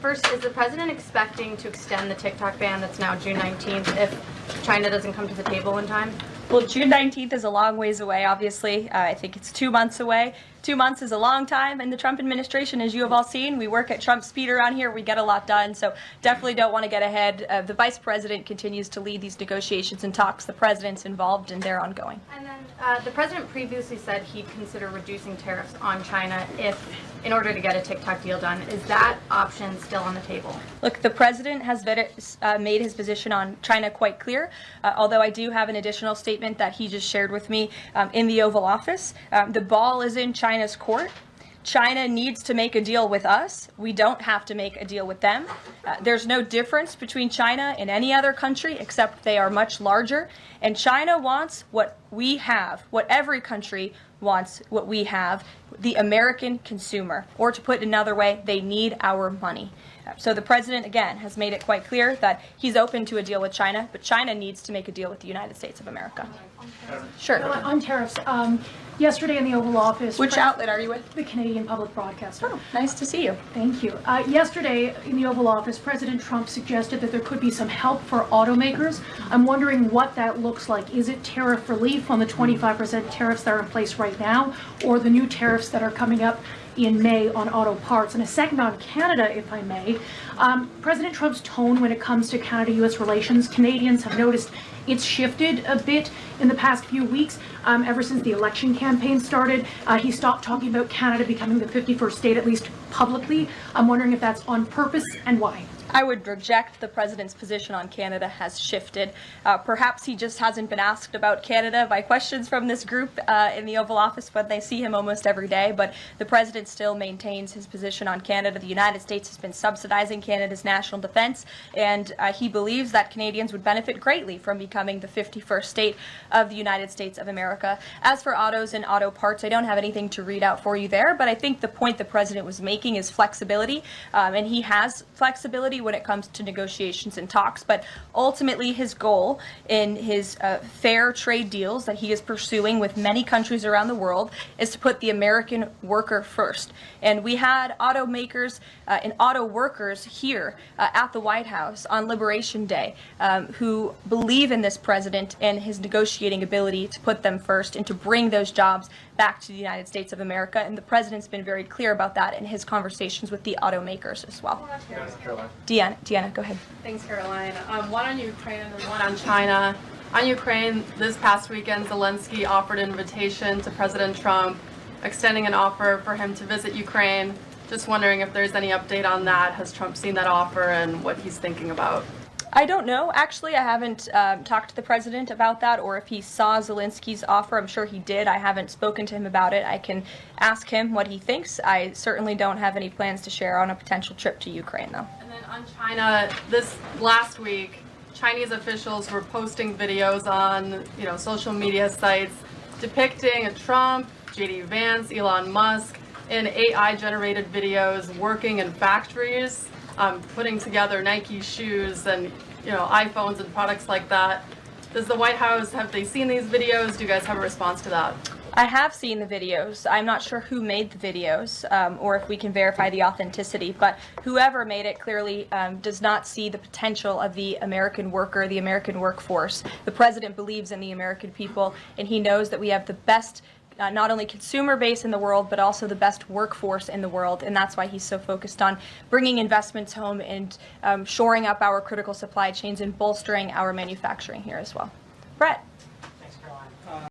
First, is the president expecting to extend the TikTok ban that's now June 19th if China doesn't come to the table in time? Well, June 19th is a long ways away, obviously. I think it's 2 months away. 2 months is a long time in the Trump administration, as you have all seen. We work at Trump speed around here. We get a lot done, so definitely don't want to get ahead. The vice president continues to lead these negotiations and talks. The president's involved, and they're ongoing. And then the president previously said he'd consider reducing tariffs on China in order to get a TikTok deal done. Is that option still on the table? Look, the president has made his position on China quite clear, although I do have an additional statement that he just shared with me in the Oval Office. The ball is in China's court. China needs to make a deal with us. We don't have to make a deal with them. There's no difference between China and any other country except they are much larger. And China wants what we have, what every country wants, what we have, the American consumer. Or to put it another way, they need our money. So the president, again, has made it quite clear that he's open to a deal with China, but China needs to make a deal with the United States of America. Sure. On tariffs, yesterday in the Oval Office... Which outlet are you with? The Canadian Public Broadcaster. Oh, nice to see you. Thank you. Yesterday in the Oval Office, President Trump suggested that there could be some help for automakers. I'm wondering what that looks like. Is it tariff relief on the 25% tariffs that are in place right now, or the new tariffs that are coming up in May on auto parts? And a second on Canada, if I may. President Trump's tone when it comes to Canada-U.S. relations, Canadians have noticed it's shifted a bit in the past few weeks. Ever since the election campaign started, he stopped talking about Canada becoming the 51st state, at least publicly. I'm wondering if that's on purpose and why. I would reject the president's position on Canada has shifted. Perhaps he just hasn't been asked about Canada by questions from this group in the Oval Office, but they see him almost every day. But the president still maintains his position on Canada. The United States has been subsidizing Canada's national defense, and he believes that Canadians would benefit greatly from becoming the 51st state of the United States of America. As for autos and auto parts, I don't have anything to read out for you there, but I think the point the president was making is flexibility, and he has flexibility when it comes to negotiations and talks, but ultimately his goal in his fair trade deals that he is pursuing with many countries around the world is to put the American worker first. And we had automakers and auto workers here at the White House on Liberation Day who believe in this president and his negotiating ability to put them first and to bring those jobs back to the United States of America. And the president's been very clear about that in his conversations with the automakers as well. Deanna, go ahead. Thanks, Caroline. One on Ukraine and one on China. On Ukraine, this past weekend, Zelensky offered an invitation to President Trump, extending an offer for him to visit Ukraine. Just wondering if there's any update on that. Has Trump seen that offer and what he's thinking about? I don't know. Actually, I haven't talked to the president about that, or if he saw Zelensky's offer. I'm sure he did. I haven't spoken to him about it. I can ask him what he thinks. I certainly don't have any plans to share on a potential trip to Ukraine, though. And then on China, this last week, Chinese officials were posting videos on, social media sites depicting Trump, J.D. Vance, Elon Musk in AI-generated videos working in factories, putting together Nike shoes and iPhones and products like that. Does the White House, have they seen these videos? Do you guys have a response to that? I have seen the videos. I'm not sure who made the videos or if we can verify the authenticity, but whoever made it clearly does not see the potential of the American worker, the American workforce. The president believes in the American people, and he knows that we have the best not only consumer base in the world, but also the best workforce in the world. And that's why he's so focused on bringing investments home and shoring up our critical supply chains and bolstering our manufacturing here as well. Brett.